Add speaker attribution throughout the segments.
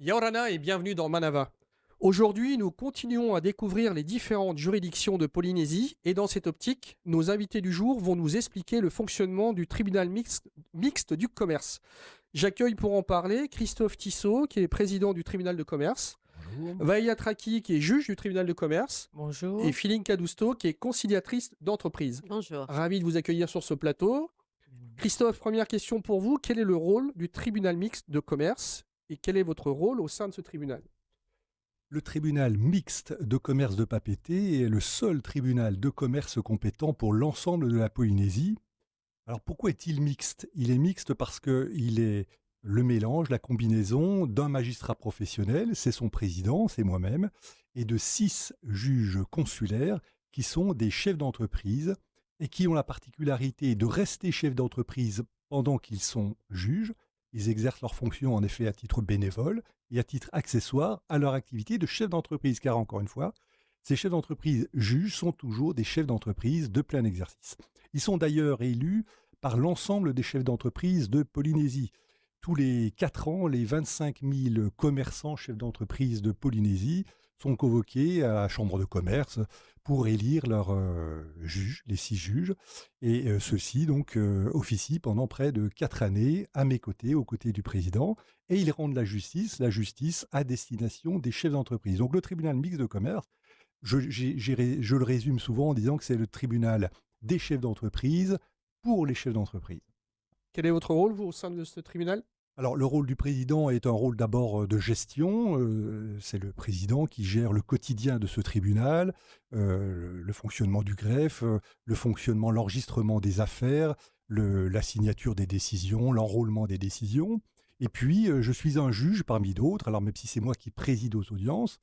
Speaker 1: Yaorana et bienvenue dans Manava. Aujourd'hui, nous continuons à découvrir les différentes juridictions de Polynésie et dans cette optique, nos invités du jour vont nous expliquer le fonctionnement du tribunal mixte du commerce. J'accueille pour en parler Christophe Tissot, qui est président du tribunal de commerce,
Speaker 2: Bonjour.
Speaker 1: Vaïa Traki, qui est juge du tribunal de commerce, et
Speaker 3: Bonjour.
Speaker 1: Philine Cadousto, qui est conciliatrice d'entreprise.
Speaker 3: Bonjour.
Speaker 1: Ravi de vous accueillir sur ce plateau. Christophe, première question pour vous. Quel est le rôle du tribunal mixte de commerce et quel est votre rôle au sein de ce tribunal?
Speaker 2: Le tribunal mixte de commerce de Papeete est le seul tribunal de commerce compétent pour l'ensemble de la Polynésie. Alors pourquoi est-il mixte? Il est mixte parce qu'il est le mélange, la combinaison d'un magistrat professionnel, c'est son président, c'est moi-même, et de 6 juges consulaires qui sont des chefs d'entreprise et qui ont la particularité de rester chefs d'entreprise pendant qu'ils sont juges. Ils exercent leurs fonctions en effet à titre bénévole et à titre accessoire à leur activité de chef d'entreprise, car encore une fois, ces chefs d'entreprise juges sont toujours des chefs d'entreprise de plein exercice. Ils sont d'ailleurs élus par l'ensemble des chefs d'entreprise de Polynésie. Tous les 4 ans, les 25 000 commerçants chefs d'entreprise de Polynésie sont convoqués à la chambre de commerce pour élire leurs juges, les 6 juges. Et ceux-ci donc officient pendant près de 4 années à mes côtés, aux côtés du président, et ils rendent la justice à destination des chefs d'entreprise. Donc le tribunal mixte de commerce, je le résume souvent en disant que c'est le tribunal des chefs d'entreprise pour les chefs d'entreprise.
Speaker 1: Quel est votre rôle, vous, au sein de ce tribunal?
Speaker 2: Alors, le rôle du président est un rôle d'abord de gestion. C'est le président qui gère le quotidien de ce tribunal, le fonctionnement du greffe, le fonctionnement, l'enregistrement des affaires, la signature des décisions, l'enrôlement des décisions. Et puis, je suis un juge parmi d'autres. Alors, même si c'est moi qui préside aux audiences,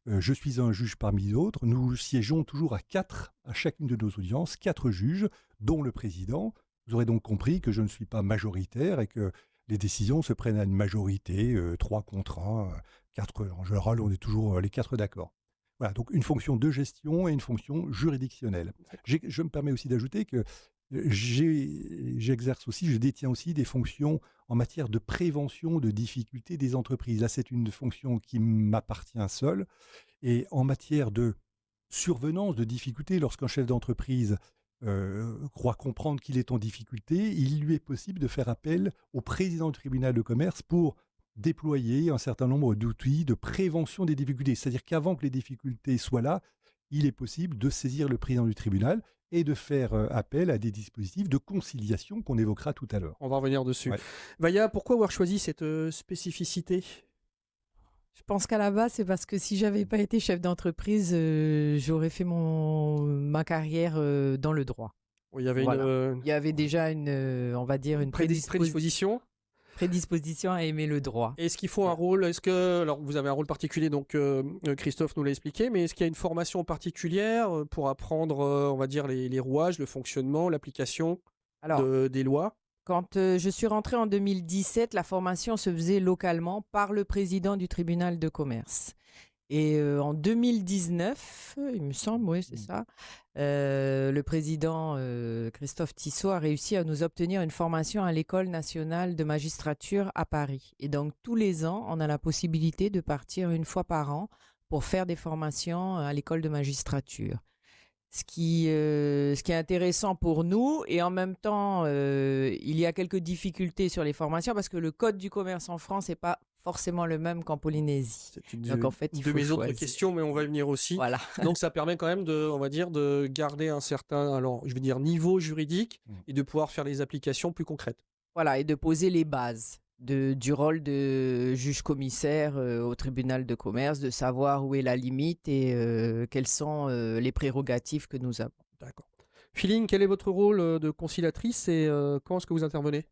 Speaker 2: je suis un juge parmi d'autres. Nous siégeons toujours à 4 à chacune de nos audiences, 4 juges, dont le président. Vous aurez donc compris que je ne suis pas majoritaire et que les décisions se prennent à une majorité, 3 contre 1, 4, en général, on est toujours les 4 d'accord. Voilà, donc une fonction de gestion et une fonction juridictionnelle. Je me permets aussi d'ajouter que je détiens aussi des fonctions en matière de prévention de difficultés des entreprises. Là, c'est une fonction qui m'appartient seule. Et en matière de survenance de difficultés, lorsqu'un chef d'entreprise croit comprendre qu'il est en difficulté, il lui est possible de faire appel au président du tribunal de commerce pour déployer un certain nombre d'outils de prévention des difficultés. C'est-à-dire qu'avant que les difficultés soient là, il est possible de saisir le président du tribunal et de faire appel à des dispositifs de conciliation qu'on évoquera tout à l'heure.
Speaker 1: On va revenir dessus.
Speaker 2: Ouais.
Speaker 1: Vaïa, pourquoi avoir choisi cette spécificité?
Speaker 3: Je pense qu'à la base, c'est parce que si j'avais pas été chef d'entreprise, j'aurais fait ma carrière dans le droit.
Speaker 1: Il y avait
Speaker 3: Voilà. Il y avait déjà on va dire, une
Speaker 1: prédisposition.
Speaker 3: prédisposition à aimer le droit.
Speaker 1: Est-ce qu'il faut un rôle? Alors vous avez un rôle particulier, donc Christophe nous l'a expliqué, mais est-ce qu'il y a une formation particulière pour apprendre, on va dire, les rouages, le fonctionnement, l'application
Speaker 3: Alors,
Speaker 1: des lois?
Speaker 3: quand je suis rentrée en 2017, la formation se faisait localement par le président du tribunal de commerce. Et en 2019, il me semble, oui, c'est ça, le président Christophe Tissot a réussi à nous obtenir une formation à l'École nationale de magistrature à Paris. Et donc, tous les ans, on a la possibilité de partir une fois par an pour faire des formations à l'École de magistrature. Ce qui est intéressant pour nous, et en même temps, il y a quelques difficultés sur les formations parce que le code du commerce en France n'est pas forcément le même qu'en Polynésie.
Speaker 1: C'est une
Speaker 3: Donc en fait, il
Speaker 1: de
Speaker 3: faut
Speaker 1: mes autres
Speaker 3: choisir.
Speaker 1: questions, mais on va y venir aussi.
Speaker 3: Voilà.
Speaker 1: Donc ça permet quand même on va dire, de garder un certain, alors je vais dire niveau juridique et de pouvoir faire les applications plus concrètes.
Speaker 3: Voilà, et de poser les bases du rôle de juge-commissaire au tribunal de commerce, de savoir où est la limite et quelles sont les prérogatives que nous avons.
Speaker 1: D'accord. Philine, quel est votre rôle de conciliatrice et quand est-ce que vous intervenez?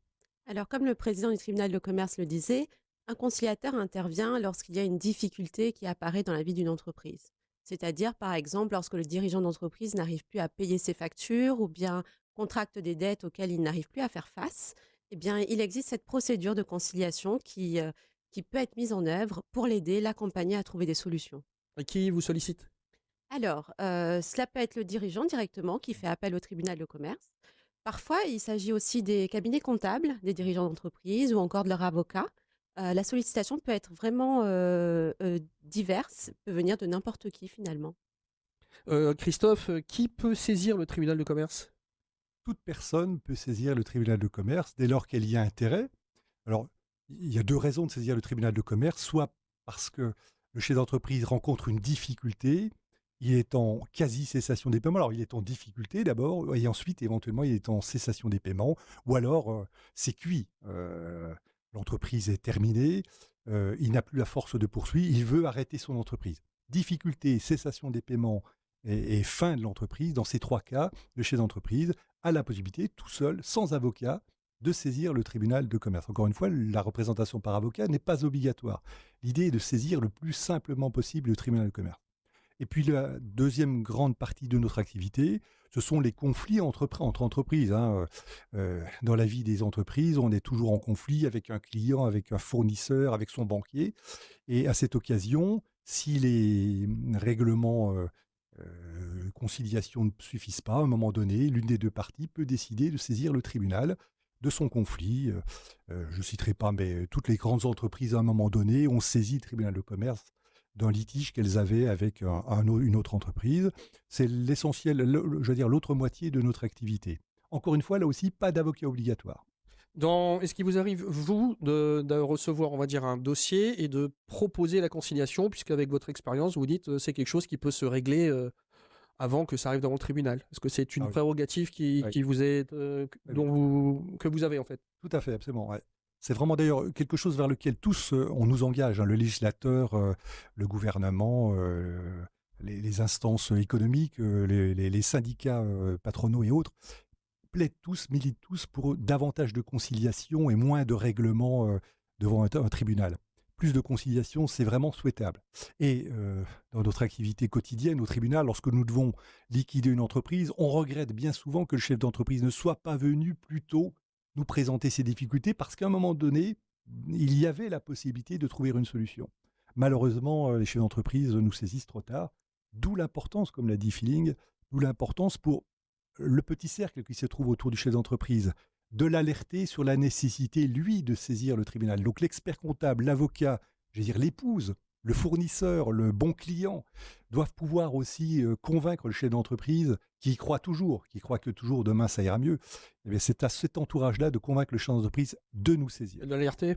Speaker 4: Alors, comme le président du tribunal de commerce le disait, un conciliateur intervient lorsqu'il y a une difficulté qui apparaît dans la vie d'une entreprise. C'est-à-dire, par exemple, lorsque le dirigeant d'entreprise n'arrive plus à payer ses factures ou bien contracte des dettes auxquelles il n'arrive plus à faire face, eh bien, il existe cette procédure de conciliation qui peut être mise en œuvre pour l'aider, l'accompagner à trouver des solutions.
Speaker 1: Et qui vous sollicite?
Speaker 4: Alors, cela peut être le dirigeant directement qui fait appel au tribunal de commerce. Parfois, il s'agit aussi des cabinets comptables, des dirigeants d'entreprise ou encore de leurs avocats La sollicitation peut être vraiment diverse, peut venir de n'importe qui finalement.
Speaker 1: Christophe, qui peut saisir le tribunal de commerce?
Speaker 2: Toute personne peut saisir le tribunal de commerce dès lors qu'elle y a intérêt. Alors, il y a deux raisons de saisir le tribunal de commerce, soit parce que le chef d'entreprise rencontre une difficulté, il est en quasi-cessation des paiements. Alors, il est en difficulté d'abord, et ensuite, éventuellement, il est en cessation des paiements, ou alors c'est cuit. L'entreprise est terminée, il n'a plus la force de poursuivre, il veut arrêter son entreprise. Difficulté, cessation des paiements et fin de l'entreprise. Dans ces trois cas, le chef d'entreprise a la possibilité, tout seul, sans avocat, de saisir le tribunal de commerce. Encore une fois, la représentation par avocat n'est pas obligatoire. L'idée est de saisir le plus simplement possible le tribunal de commerce. Et puis la deuxième grande partie de notre activité, ce sont les conflits entre entreprises. Dans la vie des entreprises, on est toujours en conflit avec un client, avec un fournisseur, avec son banquier. Et à cette occasion, si les règlements conciliation ne suffisent pas, à un moment donné, l'une des deux parties peut décider de saisir le tribunal de son conflit. Je ne citerai pas, mais toutes les grandes entreprises, à un moment donné, ont saisi le tribunal de commerce d'un litige qu'elles avaient avec une autre entreprise. C'est l'essentiel, je veux dire, l'autre moitié de notre activité. Encore une fois, là aussi, pas d'avocat obligatoire.
Speaker 1: Est-ce qu'il vous arrive, vous, de recevoir, on va dire, un dossier et de proposer la conciliation, puisqu'avec votre expérience, vous dites c'est quelque chose qui peut se régler avant que ça arrive devant le tribunal? Est-ce que c'est une prérogative qui vous est, que vous avez en fait?
Speaker 2: Tout à fait, absolument. Ouais. C'est vraiment d'ailleurs quelque chose vers lequel tous on nous engage, le législateur, le gouvernement, les instances économiques, les syndicats patronaux et autres, plaident tous, militent tous pour davantage de conciliation et moins de règlements devant un tribunal. Plus de conciliation, c'est vraiment souhaitable. Et dans notre activité quotidienne au tribunal, lorsque nous devons liquider une entreprise, on regrette bien souvent que le chef d'entreprise ne soit pas venu plus tôt nous présenter ses difficultés parce qu'à un moment donné, il y avait la possibilité de trouver une solution. Malheureusement, les chefs d'entreprise nous saisissent trop tard, d'où l'importance, comme l'a dit Feeling, d'où l'importance pour le petit cercle qui se trouve autour du chef d'entreprise, de l'alerter sur la nécessité, lui, de saisir le tribunal. Donc l'expert comptable, l'avocat, je veux dire l'épouse, le fournisseur, le bon client, doivent pouvoir aussi convaincre le chef d'entreprise qui y croit toujours, qui croit que toujours demain ça ira mieux. Eh bien, c'est à cet entourage-là de convaincre le chef d'entreprise de nous saisir.
Speaker 1: De l'alerter.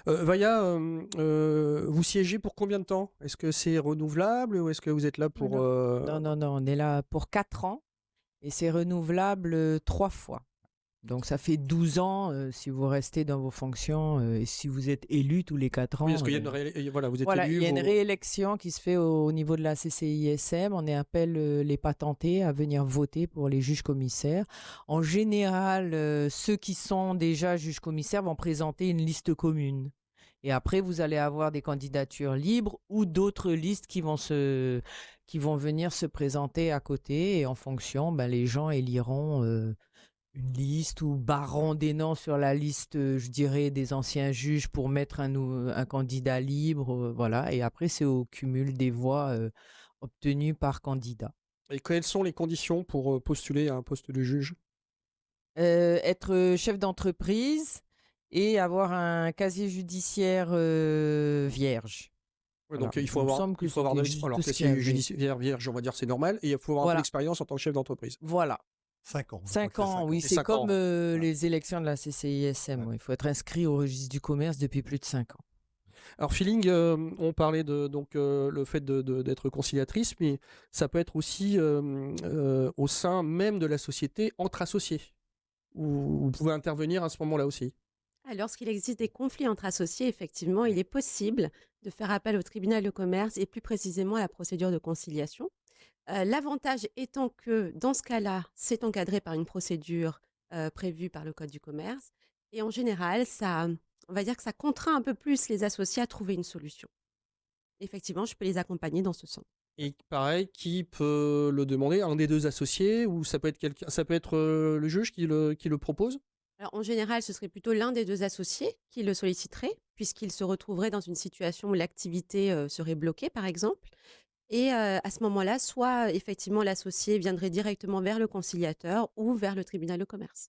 Speaker 1: Vaya, vous siégez pour combien de temps? Est-ce que c'est renouvelable ou est-ce que vous êtes là pour...
Speaker 3: Non, on est là pour 4 ans et c'est renouvelable 3 fois. Donc ça fait 12 ans si vous restez dans vos fonctions et si vous êtes élu tous les 4 ans.
Speaker 1: Oui, parce qu'il y a vous êtes élu.
Speaker 3: Il y a une réélection qui se fait au niveau de la CCISM. On appelle les patentés à venir voter pour les juges commissaires. En général, ceux qui sont déjà juges commissaires vont présenter une liste commune. Et après, vous allez avoir des candidatures libres ou d'autres listes qui vont venir se présenter à côté. Et en fonction, les gens éliront une liste ou barrant des noms sur la liste, je dirais, des anciens juges pour mettre un candidat libre. Voilà. Et après, c'est au cumul des voix obtenues par candidat.
Speaker 1: Et quelles sont les conditions pour postuler à un poste de juge?
Speaker 3: Être chef d'entreprise et avoir un casier judiciaire vierge.
Speaker 1: Ouais, donc il faut avoir de l'expérience. Alors, casier judiciaire vierge, on va dire c'est normal. Et il faut avoir un peu d'expérience en tant que chef d'entreprise.
Speaker 3: Voilà.
Speaker 2: 5 ans.
Speaker 3: 5 ans, oui. C'est comme les élections de la CCISM. Ouais. Il faut être inscrit au registre du commerce depuis plus de 5 ans.
Speaker 1: Alors, Feeling, on parlait de le fait d'être conciliatrice, mais ça peut être aussi au sein même de la société, entre associés, où vous pouvez intervenir à ce moment-là aussi.
Speaker 4: Lorsqu'il existe des conflits entre associés, effectivement, il est possible de faire appel au tribunal de commerce et plus précisément à la procédure de conciliation. L'avantage étant que, dans ce cas-là, c'est encadré par une procédure prévue par le Code du commerce. Et en général, on va dire que ça contraint un peu plus les associés à trouver une solution. Effectivement, je peux les accompagner dans ce sens.
Speaker 1: Et pareil, qui peut le demander? Un des deux associés ou ça peut être le juge qui le propose?
Speaker 4: Alors, en général, ce serait plutôt l'un des deux associés qui le solliciterait, puisqu'il se retrouverait dans une situation où l'activité serait bloquée, par exemple. Et à ce moment-là, soit effectivement l'associé viendrait directement vers le conciliateur ou vers le tribunal de commerce.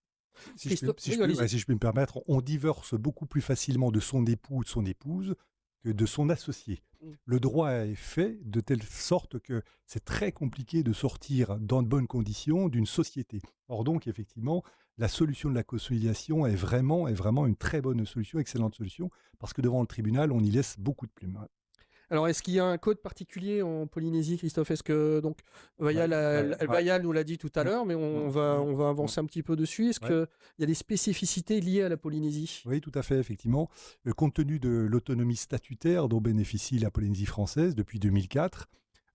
Speaker 1: Christophe,
Speaker 2: Si je
Speaker 1: oui,
Speaker 2: peux,
Speaker 1: allez-y.
Speaker 2: ouais, si je peux me permettre, on divorce beaucoup plus facilement de son époux ou de son épouse que de son associé.
Speaker 1: Mm.
Speaker 2: Le droit est fait de telle sorte que c'est très compliqué de sortir dans de bonnes conditions d'une société. Or donc, effectivement, la solution de la conciliation est vraiment une très bonne solution, excellente solution, parce que devant le tribunal, on y laisse beaucoup de plumes.
Speaker 1: Alors, est-ce qu'il y a un code particulier en Polynésie, Christophe? Est-ce que donc Vaya, Vaya nous l'a dit tout à l'heure, mais on va avancer un petit peu dessus. Est-ce
Speaker 2: Ouais.
Speaker 1: qu'il y a des spécificités liées à la Polynésie?
Speaker 2: Oui, tout à fait, effectivement. Compte tenu de l'autonomie statutaire dont bénéficie la Polynésie française depuis 2004,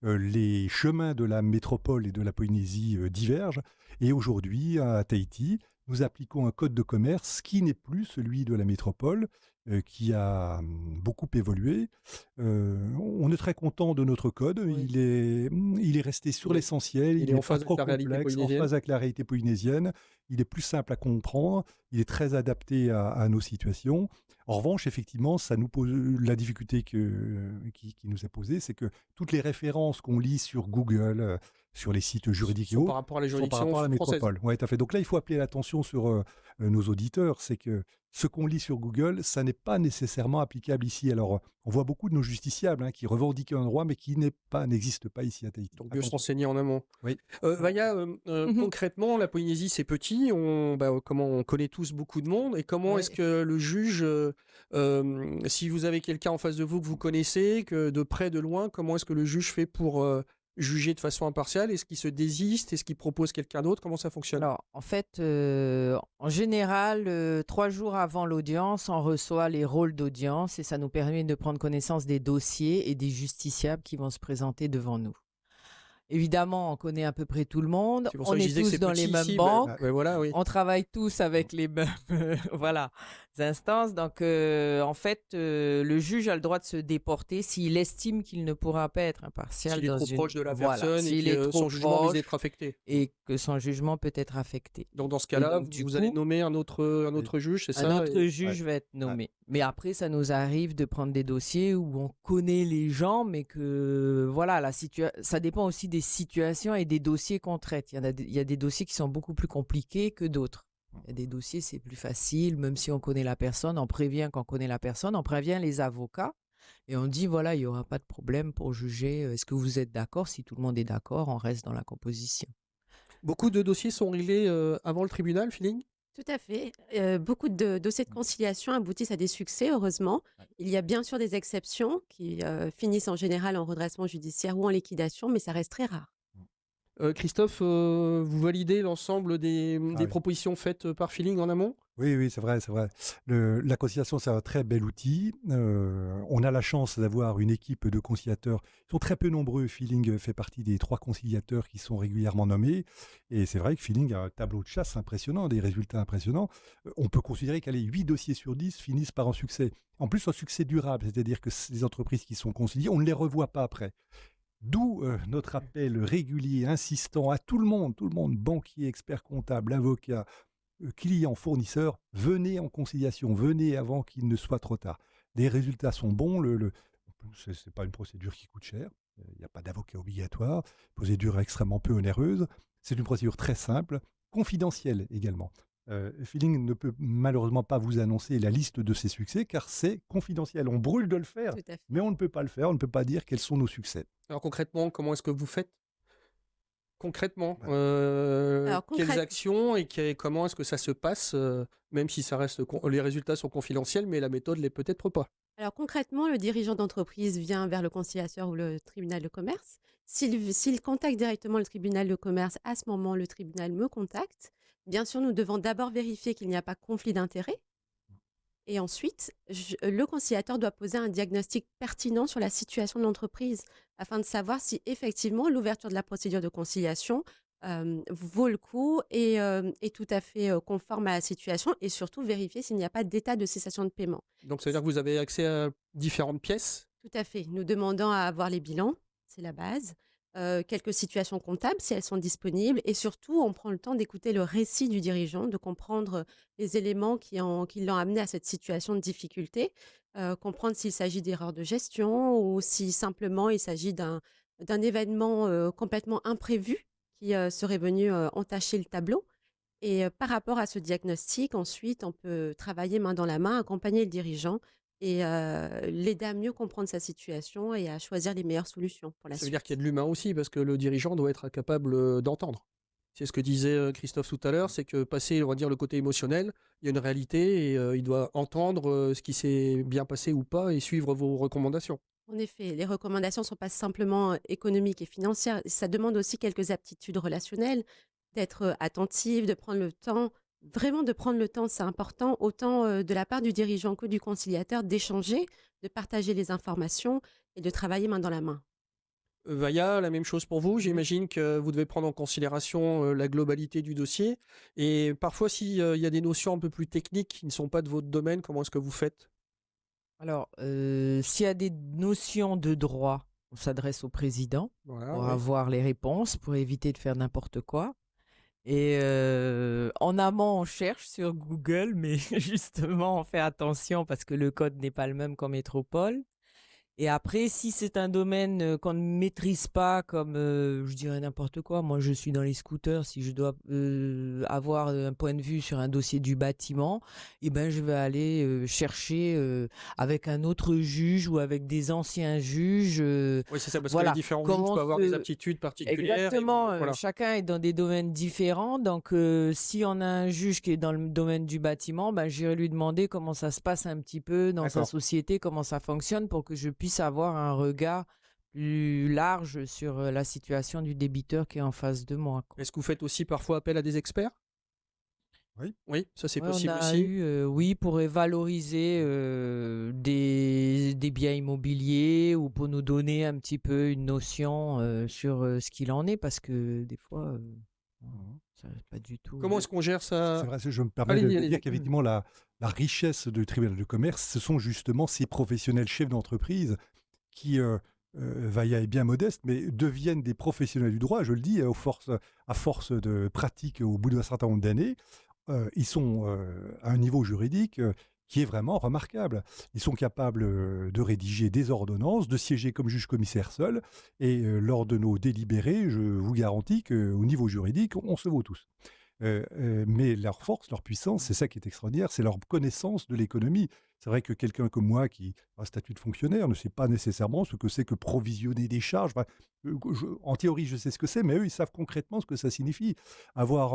Speaker 2: les chemins de la métropole et de la Polynésie divergent. Et aujourd'hui, à Tahiti, nous appliquons un code de commerce qui n'est plus celui de la métropole, qui a beaucoup évolué. On est très content de notre code.
Speaker 1: Oui.
Speaker 2: Il est resté sur
Speaker 1: Il est-
Speaker 2: l'essentiel.
Speaker 1: il
Speaker 2: Il
Speaker 1: est en
Speaker 2: n'est pas
Speaker 1: phase avec
Speaker 2: trop
Speaker 1: la réalité
Speaker 2: complexe, en
Speaker 1: polynésienne.
Speaker 2: phase avec la réalité polynésienne. Il est plus simple à comprendre. Il est très adapté à nos situations. En revanche, effectivement, ça nous pose la difficulté qui nous est posée, c'est que toutes les références qu'on lit sur Google, sur les sites juridiques et
Speaker 1: Sont
Speaker 2: autres,
Speaker 1: par rapport à la
Speaker 2: sont par
Speaker 1: juridiction
Speaker 2: rapport à la
Speaker 1: française.
Speaker 2: métropole. Ouais, tout à fait. Donc là, il faut appeler l'attention sur nos auditeurs, c'est que ce qu'on lit sur Google, ça n'est pas nécessairement applicable ici. Alors, on voit beaucoup de nos justiciables qui revendiquent un droit, mais qui n'existe pas ici à Tahiti.
Speaker 1: Donc, mieux se
Speaker 2: Attention.
Speaker 1: renseigner en amont.
Speaker 2: Oui.
Speaker 1: Vaya,
Speaker 3: Mhm.
Speaker 1: concrètement, la Polynésie, c'est petit. Comment on connaît tous beaucoup de monde. Et comment
Speaker 3: Ouais.
Speaker 1: est-ce que le juge, si vous avez quelqu'un en face de vous que vous connaissez, que de près, de loin, comment est-ce que le juge fait pour juger de façon impartiale? Est-ce qu'il se désiste? Est-ce qu'il propose quelqu'un d'autre? Comment ça fonctionne?
Speaker 3: Alors, en fait, en général, 3 jours avant l'audience, on reçoit les rôles d'audience et ça nous permet de prendre connaissance des dossiers et des justiciables qui vont se présenter devant nous. Évidemment, on connaît à peu près tout le monde.
Speaker 1: C'est pour ça
Speaker 3: On
Speaker 1: que je
Speaker 3: est
Speaker 1: disais que
Speaker 3: tous
Speaker 1: c'est
Speaker 3: dans
Speaker 1: petit
Speaker 3: les mêmes
Speaker 1: ici.
Speaker 3: banques.
Speaker 1: Voilà, oui.
Speaker 3: On travaille tous avec les mêmes voilà, instances. Donc, en fait, le juge a le droit de se déporter s'il estime qu'il ne pourra pas être impartial
Speaker 1: S'il est
Speaker 3: dans
Speaker 1: trop
Speaker 3: une...
Speaker 1: proche de la
Speaker 3: Voilà,
Speaker 1: personne et
Speaker 3: s'il
Speaker 1: que
Speaker 3: est trop
Speaker 1: son jugement risque
Speaker 3: proche
Speaker 1: d'être affecté.
Speaker 3: et que son jugement peut être affecté.
Speaker 1: Donc dans ce
Speaker 3: Et
Speaker 1: cas-là,
Speaker 3: donc, du
Speaker 1: vous allez
Speaker 3: coup,
Speaker 1: nommer un autre juge, c'est
Speaker 3: un
Speaker 1: ça?
Speaker 3: autre
Speaker 1: Et-
Speaker 3: juge
Speaker 2: ouais.
Speaker 3: va être nommé. Mais après, ça nous arrive de prendre des dossiers où on connaît les gens, mais que voilà, ça dépend aussi des situations et des dossiers qu'on traite. Il y a des dossiers qui sont beaucoup plus compliqués que d'autres. Il y a des dossiers, c'est plus facile, même si on connaît la personne, on prévient qu'on connaît la personne, on prévient les avocats et on dit voilà, il n'y aura pas de problème pour juger. Est-ce que vous êtes d'accord? Si tout le monde est d'accord, on reste dans la composition.
Speaker 1: Beaucoup de dossiers sont réglés avant le tribunal, Feeling?
Speaker 4: Tout à fait. Beaucoup de dossiers de conciliation aboutissent à des succès, heureusement. Il y a bien sûr des exceptions qui finissent en général en redressement judiciaire ou en liquidation, mais ça reste très rare.
Speaker 1: Christophe, vous validez l'ensemble des
Speaker 2: oui.
Speaker 1: propositions faites par Feeling en amont?
Speaker 2: Oui, c'est vrai, c'est vrai. La conciliation, c'est un très bel outil. On a la chance d'avoir une équipe de conciliateurs. Ils sont très peu nombreux. Feeling fait partie des 3 conciliateurs qui sont régulièrement nommés. Et c'est vrai que Feeling a un tableau de chasse impressionnant, des résultats impressionnants. On peut considérer qu'allez, 8 dossiers sur 10 finissent par un succès. En plus, un succès durable, c'est-à-dire que ces entreprises qui sont conciliées, on ne les revoit pas après. D'où notre appel régulier, insistant à tout le monde, banquiers, experts comptables, avocats, clients, fournisseurs, venez en conciliation, venez avant qu'il ne soit trop tard. Les résultats sont bons, c'est pas une procédure qui coûte cher, il n'y a pas d'avocat obligatoire, procédure extrêmement peu onéreuse, c'est une procédure très simple, confidentielle également. Feeling ne peut malheureusement pas vous annoncer la liste de ses succès car c'est confidentiel. On brûle de le faire,
Speaker 4: Tout à fait.
Speaker 2: mais on ne peut pas le faire, on ne peut pas dire quels sont nos succès.
Speaker 1: Alors concrètement, comment est-ce que vous faites? Concrètement,
Speaker 4: Alors,
Speaker 1: quelles actions et comment est-ce que ça se passe, même si ça reste les résultats sont confidentiels, mais la méthode l'est peut-être pas.
Speaker 4: Alors concrètement, le dirigeant d'entreprise vient vers le conciliateur ou le tribunal de commerce. S'il contacte directement le tribunal de commerce, à ce moment, le tribunal me contacte. Bien sûr, nous devons d'abord vérifier qu'il n'y a pas conflit d'intérêts. Et ensuite, le conciliateur doit poser un diagnostic pertinent sur la situation de l'entreprise afin de savoir si effectivement l'ouverture de la procédure de conciliation vaut le coup et est tout à fait conforme à la situation et surtout vérifier s'il n'y a pas d'état de cessation de paiement.
Speaker 1: Donc ça veut dire que vous avez accès à différentes pièces.
Speaker 4: Tout à fait. Nous demandons à avoir les bilans, c'est la base. Quelques situations comptables si elles sont disponibles et surtout on prend le temps d'écouter le récit du dirigeant, de comprendre les éléments qui l'ont amené à cette situation de difficulté, comprendre s'il s'agit d'erreurs de gestion ou si simplement il s'agit d'un événement complètement imprévu qui serait venu entacher le tableau. Et par rapport à ce diagnostic, ensuite, on peut travailler main dans la main, accompagner le dirigeant et l'aider à mieux comprendre sa situation et à choisir les meilleures solutions pour la
Speaker 1: Ça veut dire qu'il y a
Speaker 4: suite.
Speaker 1: de l'humain aussi, parce que le dirigeant doit être capable d'entendre. C'est ce que disait Christophe tout à l'heure, c'est que passer, on va dire, le côté émotionnel, il y a une réalité et il doit entendre ce qui s'est bien passé ou pas et suivre vos recommandations.
Speaker 4: En effet, les recommandations ne sont pas simplement économiques et financières, ça demande aussi quelques aptitudes relationnelles, d'être attentif, de prendre le temps, vraiment de prendre le temps, c'est important, autant de la part du dirigeant que du conciliateur, d'échanger, de partager les informations et de travailler main dans la main.
Speaker 1: Vaya, la même chose pour vous.
Speaker 3: Mhm.
Speaker 1: J'imagine que vous devez prendre en considération la globalité du dossier. Et parfois, s'il y a des notions un peu plus techniques qui ne sont pas de votre domaine, comment est-ce que vous faites?
Speaker 3: Alors, s'il y a des notions de droit, on s'adresse au président
Speaker 1: Voilà,
Speaker 3: pour
Speaker 1: oui.
Speaker 3: avoir les réponses, pour éviter de faire n'importe quoi. Et en amont, on cherche sur Google, mais justement, on fait attention parce que le code n'est pas le même qu'en métropole. Et après, si c'est un domaine qu'on ne maîtrise pas, comme je dirais n'importe quoi, moi je suis dans les scooters, si je dois avoir un point de vue sur un dossier du bâtiment, eh ben, je vais aller chercher avec un autre juge ou avec des anciens juges.
Speaker 1: Oui, c'est ça, parce que les
Speaker 3: Voilà,
Speaker 1: différents juges
Speaker 3: comment
Speaker 1: peuvent avoir des aptitudes particulières.
Speaker 3: Exactement,
Speaker 1: Voilà.
Speaker 3: chacun est dans des domaines différents. Donc, si on a un juge qui est dans le domaine du bâtiment, ben, j'irai lui demander comment ça se passe un petit peu dans sa
Speaker 1: D'accord.
Speaker 3: société, comment ça fonctionne pour que je puisse avoir un regard plus large sur la situation du débiteur qui est en face de moi, quoi.
Speaker 1: Est-ce que vous faites aussi parfois appel à des experts?
Speaker 2: Oui.
Speaker 1: Oui, ça c'est
Speaker 3: Ouais, on
Speaker 1: possible
Speaker 3: a
Speaker 1: aussi.
Speaker 3: eu, oui, pour valoriser des biens immobiliers ou pour nous donner un petit peu une notion sur ce qu'il en est, parce que des fois,
Speaker 2: Mhm.
Speaker 3: ça pas du tout.
Speaker 1: Comment est-ce qu'on gère ça?
Speaker 2: C'est vrai, je me permets
Speaker 1: Allez-y,
Speaker 2: de
Speaker 1: allez-y.
Speaker 2: dire qu'effectivement, la richesse du tribunal de commerce, ce sont justement ces professionnels chefs d'entreprise qui, Vailla est bien modeste, mais deviennent des professionnels du droit, je le dis, à force de pratique au bout d'un certain nombre d'années. Ils sont à un niveau juridique qui est vraiment remarquable. Ils sont capables de rédiger des ordonnances, de siéger comme juge-commissaire seul, et lors de nos délibérés, je vous garantis qu'au niveau juridique, on se vaut tous. Mais leur force, leur puissance, c'est ça qui est extraordinaire, c'est leur connaissance de l'économie. C'est vrai que quelqu'un comme moi, qui a un statut de fonctionnaire, ne sait pas nécessairement ce que c'est que provisionner des charges. Enfin, en théorie, je sais ce que c'est, mais eux, ils savent concrètement ce que ça signifie. Avoir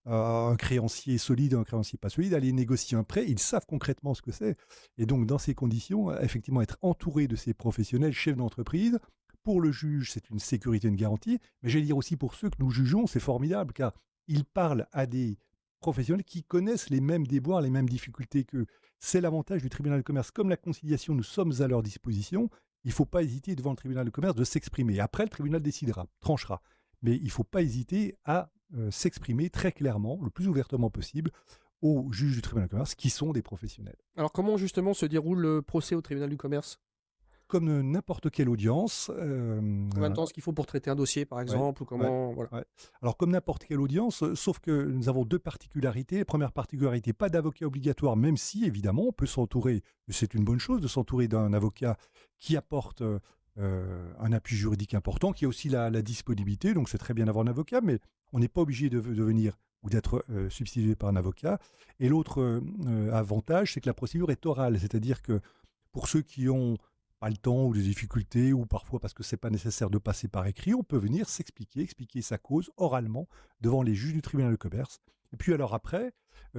Speaker 2: un créancier solide, un créancier pas solide, aller négocier un prêt, ils savent concrètement ce que c'est. Et donc, dans ces conditions, effectivement, être entouré de ces professionnels, chefs d'entreprise, pour le juge, c'est une sécurité, une garantie, mais j'allais dire aussi pour ceux que nous jugeons, c'est formidable, car ils parlent à des professionnels qui connaissent les mêmes déboires, les mêmes difficultés qu'eux. C'est l'avantage du tribunal de commerce. Comme la conciliation, nous sommes à leur disposition, il ne faut pas hésiter devant le tribunal de commerce de s'exprimer. Après, le tribunal décidera, tranchera. Mais il ne faut pas hésiter à s'exprimer très clairement, le plus ouvertement possible, aux juges du tribunal de commerce qui sont des professionnels.
Speaker 1: Alors comment justement se déroule le procès au tribunal du commerce?
Speaker 2: Comme n'importe quelle audience,
Speaker 1: Combien de temps est-ce qu'il faut pour traiter un dossier, par
Speaker 2: ouais,
Speaker 1: exemple, ou
Speaker 2: ouais,
Speaker 1: comment... Voilà.
Speaker 2: ouais. Alors, comme n'importe quelle audience, sauf que nous avons deux particularités. La première particularité, pas d'avocat obligatoire, même si, évidemment, on peut s'entourer, et c'est une bonne chose de s'entourer d'un avocat qui apporte un appui juridique important, qui a aussi la disponibilité, donc c'est très bien d'avoir un avocat, mais on n'est pas obligé de venir ou d'être substitué par un avocat. Et l'autre avantage, c'est que la procédure est orale, c'est-à-dire que pour ceux qui ont pas le temps ou des difficultés, ou parfois parce que c'est pas nécessaire de passer par écrit, on peut venir expliquer sa cause oralement devant les juges du tribunal de commerce. Et puis alors après,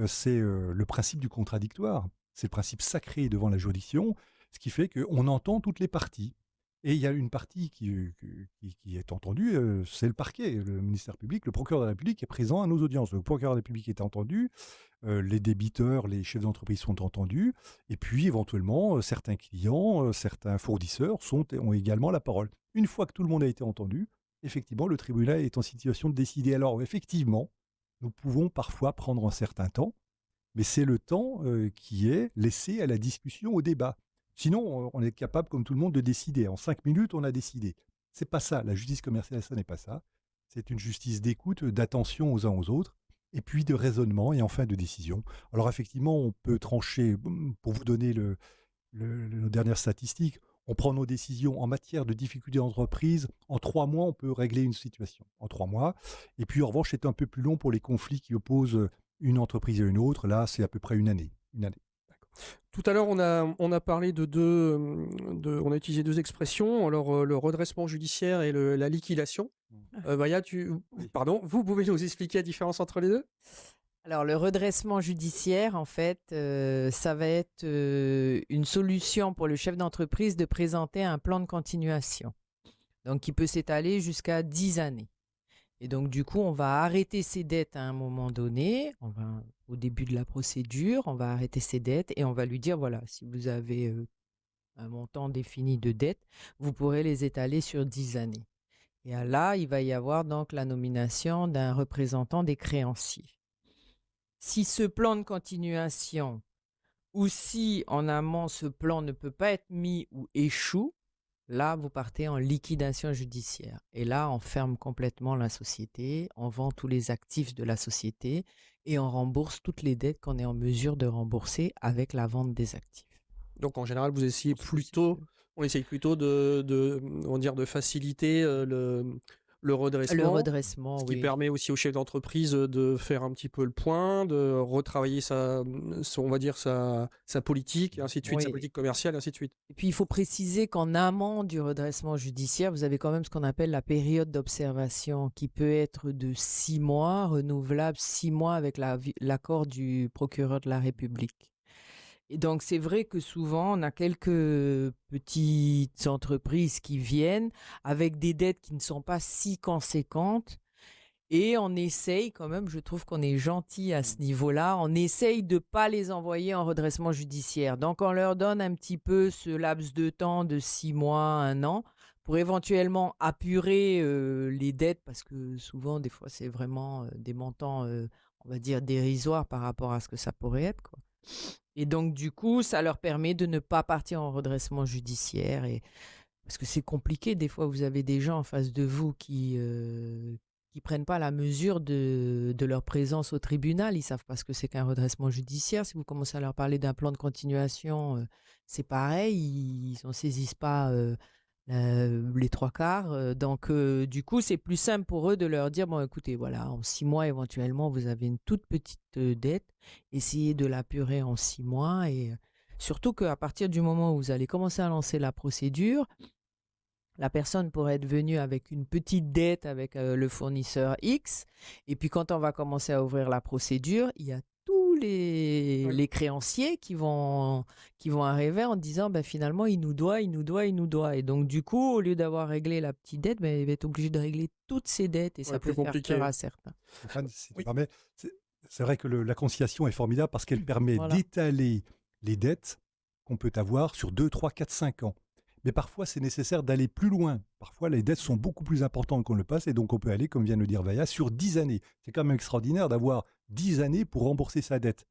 Speaker 2: c'est le principe du contradictoire. C'est le principe sacré devant la juridiction, ce qui fait qu'on entend toutes les parties. Et il y a une partie qui est entendue, c'est le parquet, le ministère public, le procureur de la République est présent à nos audiences. Le procureur de la République est entendu, les débiteurs, les chefs d'entreprise sont entendus, et puis éventuellement, certains clients, certains fournisseurs ont également la parole. Une fois que tout le monde a été entendu, effectivement, le tribunal est en situation de décider. Alors effectivement, nous pouvons parfois prendre un certain temps, mais c'est le temps qui est laissé à la discussion, au débat. Sinon, on est capable, comme tout le monde, de décider. En 5 minutes, on a décidé. C'est pas ça. La justice commerciale, ça n'est pas ça. C'est une justice d'écoute, d'attention aux uns aux autres, et puis de raisonnement et enfin de décision. Alors effectivement, on peut trancher, pour vous donner nos dernières statistiques, On prend nos décisions en matière de difficultés d'entreprise. En 3 mois, on peut régler une situation. En 3 mois. Et puis, en revanche, c'est un peu plus long pour les conflits qui opposent une entreprise à une autre. Là, c'est à peu près une année. Une année.
Speaker 1: Tout à l'heure, on a parlé on a utilisé deux expressions, alors le redressement judiciaire et la liquidation. Maya, pardon, vous pouvez nous expliquer la différence entre les deux?
Speaker 3: Alors, le redressement judiciaire, en fait, ça va être une solution pour le chef d'entreprise de présenter un plan de continuation. Donc, qui peut s'étaler jusqu'à 10 années. Et donc, du coup, on va arrêter ses dettes à un moment donné. Au début de la procédure, on va arrêter ses dettes et on va lui dire, voilà, si vous avez un montant défini de dettes, vous pourrez les étaler sur 10 années. Et là, il va y avoir donc la nomination d'un représentant des créanciers. Si ce plan de continuation ou si en amont ce plan ne peut pas être mis ou échoue, là, vous partez en liquidation judiciaire. Et là, on ferme complètement la société, on vend tous les actifs de la société et on rembourse toutes les dettes qu'on est en mesure de rembourser avec la vente des actifs.
Speaker 1: Donc en général, on essaye plutôt de faciliter le redressement.
Speaker 3: Le redressement,
Speaker 1: Ce qui
Speaker 3: oui.
Speaker 1: permet aussi au chef d'entreprise de faire un petit peu le point, de retravailler sa politique, et ainsi de suite,
Speaker 3: Oui.
Speaker 1: sa politique commerciale, et ainsi de suite.
Speaker 3: Et puis, il faut préciser qu'en amont du redressement judiciaire, vous avez quand même ce qu'on appelle la période d'observation qui peut être de 6 mois, renouvelable 6 mois avec l'accord du procureur de la République. Et donc, c'est vrai que souvent, on a quelques petites entreprises qui viennent avec des dettes qui ne sont pas si conséquentes. Et on essaye quand même, je trouve qu'on est gentil à ce niveau-là, on essaye de ne pas les envoyer en redressement judiciaire. Donc, on leur donne un petit peu ce laps de temps de 6 mois, 1 an, pour éventuellement apurer les dettes, parce que souvent, des fois, c'est vraiment des montants, on va dire, dérisoires par rapport à ce que ça pourrait être, quoi. Et donc, du coup, ça leur permet de ne pas partir en redressement judiciaire. Parce que c'est compliqué, des fois, vous avez des gens en face de vous qui prennent pas la mesure de leur présence au tribunal. Ils savent pas ce que c'est qu'un redressement judiciaire. Si vous commencez à leur parler d'un plan de continuation, c'est pareil. Ils n'en saisissent pas les 3/4. Donc, du coup, c'est plus simple pour eux de leur dire, bon, écoutez, voilà, en 6 mois, éventuellement, vous avez une toute petite dette. Essayez de l'apurer en 6 mois. Et surtout qu'à partir du moment où vous allez commencer à lancer la procédure, la personne pourrait être venue avec une petite dette avec le fournisseur X. Et puis, quand on va commencer à ouvrir la procédure, il y a tous les créanciers qui vont arriver en disant ben, finalement, il nous doit. Et donc, du coup, au lieu d'avoir réglé la petite dette, ben, il va être obligé de régler toutes ses dettes. Et ça peut faire peur à certains.
Speaker 2: Stéphane, si tu permets, c'est vrai que la conciliation est formidable parce qu'elle permet d'étaler les dettes qu'on peut avoir sur 2, 3, 4, 5 ans. Mais parfois, c'est nécessaire d'aller plus loin. Parfois, les dettes sont beaucoup plus importantes qu'on le passe et donc on peut aller, comme vient de le dire Vaya, sur 10 années. C'est quand même extraordinaire d'avoir 10 années pour rembourser sa dette.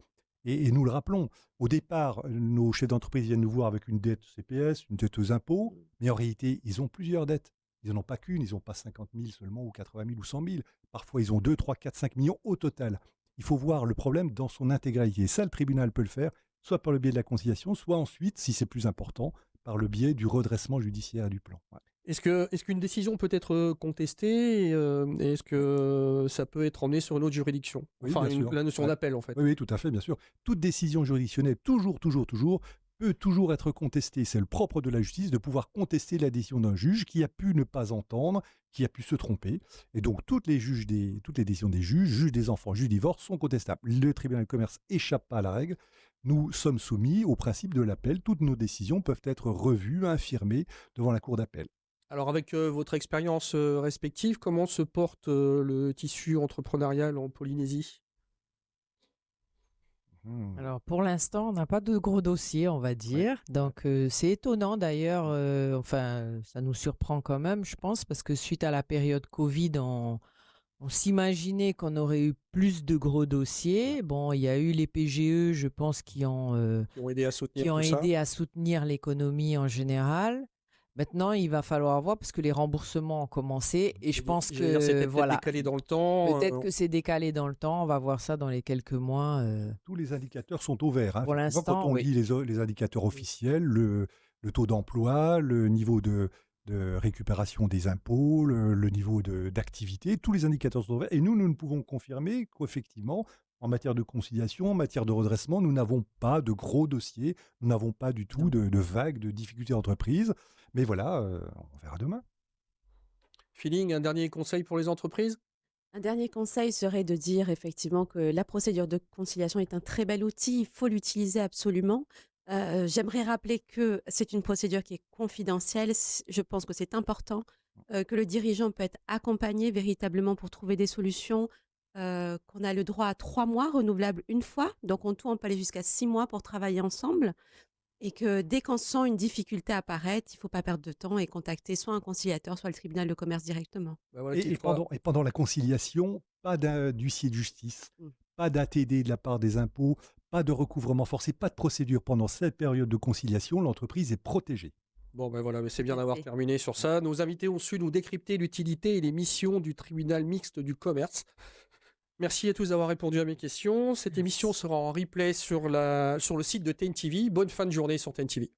Speaker 2: Et nous le rappelons, au départ, nos chefs d'entreprise viennent nous voir avec une dette CPS, une dette aux impôts, mais en réalité, ils ont plusieurs dettes. Ils n'en ont pas qu'une, ils n'ont pas 50 000 seulement ou 80 000 ou 100 000. Parfois, ils ont 2, 3, 4, 5 millions au total. Il faut voir le problème dans son intégralité. Et ça, le tribunal peut le faire, soit par le biais de la conciliation, soit ensuite, si c'est plus important, par le biais du redressement judiciaire et du plan. Ouais.
Speaker 1: Est-ce qu'une décision peut être contestée et est-ce que ça peut être emmené sur une autre juridiction? Enfin, la notion d'appel, en fait.
Speaker 2: Oui, tout à fait, bien sûr. Toute décision juridictionnelle, toujours, peut toujours être contestée. C'est le propre de la justice de pouvoir contester la décision d'un juge qui a pu ne pas entendre, qui a pu se tromper. Et donc, toutes les décisions des juges des enfants, juges divorce, sont contestables. Le tribunal de commerce échappe pas à la règle. Nous sommes soumis au principe de l'appel. Toutes nos décisions peuvent être revues, infirmées devant la cour d'appel.
Speaker 1: Alors, avec votre expérience respective, comment se porte le tissu entrepreneurial en Polynésie?
Speaker 3: Alors, pour l'instant, on n'a pas de gros dossiers, on va dire. Ouais. Donc, c'est étonnant d'ailleurs. Enfin, ça nous surprend quand même, je pense, parce que suite à la période Covid, on s'imaginait qu'on aurait eu plus de gros dossiers. Bon, il y a eu les PGE, je pense, qui ont
Speaker 1: aidé à
Speaker 3: soutenir l'économie en général. Maintenant, il va falloir voir parce que les remboursements ont commencé et je pense que
Speaker 1: c'est décalé dans le temps.
Speaker 3: Peut-être que c'est décalé dans le temps. On va voir ça dans les quelques mois.
Speaker 2: Tous les indicateurs sont au vert. Hein.
Speaker 3: Pour l'instant,
Speaker 2: quand on lit les indicateurs officiels, le taux d'emploi, le niveau de récupération des impôts, le niveau d'activité, tous les indicateurs sont ouverts. Et nous ne pouvons confirmer qu'effectivement, en matière de conciliation, en matière de redressement, nous n'avons pas de gros dossiers, nous n'avons pas du tout de vagues de difficultés d'entreprise. Mais voilà, on verra demain.
Speaker 1: Feeling, un dernier conseil pour les entreprises?
Speaker 4: Un dernier conseil serait de dire effectivement que la procédure de conciliation est un très bel outil, il faut l'utiliser absolument. J'aimerais rappeler que c'est une procédure qui est confidentielle. Je pense que c'est important que le dirigeant peut être accompagné véritablement pour trouver des solutions, qu'on a le droit à 3 mois renouvelables une fois. Donc en tout, on peut aller jusqu'à 6 mois pour travailler ensemble et que dès qu'on sent une difficulté apparaître, il ne faut pas perdre de temps et contacter soit un conciliateur, soit le tribunal de commerce directement.
Speaker 1: Bah voilà,
Speaker 2: Et pendant la conciliation, pas d'huissier de justice,
Speaker 4: Mm.
Speaker 2: pas d'ATD de la part des impôts, pas de recouvrement forcé, pas de procédure. Pendant cette période de conciliation, l'entreprise est protégée.
Speaker 1: Bon, ben voilà, mais c'est bien
Speaker 4: Tout à
Speaker 1: d'avoir
Speaker 4: fait.
Speaker 1: terminé sur ça. Nos invités ont su nous décrypter l'utilité et les missions du tribunal mixte du commerce. Merci à tous d'avoir répondu à mes questions. Cette émission sera en replay sur le site de TNTV. Bonne fin de journée sur TNTV.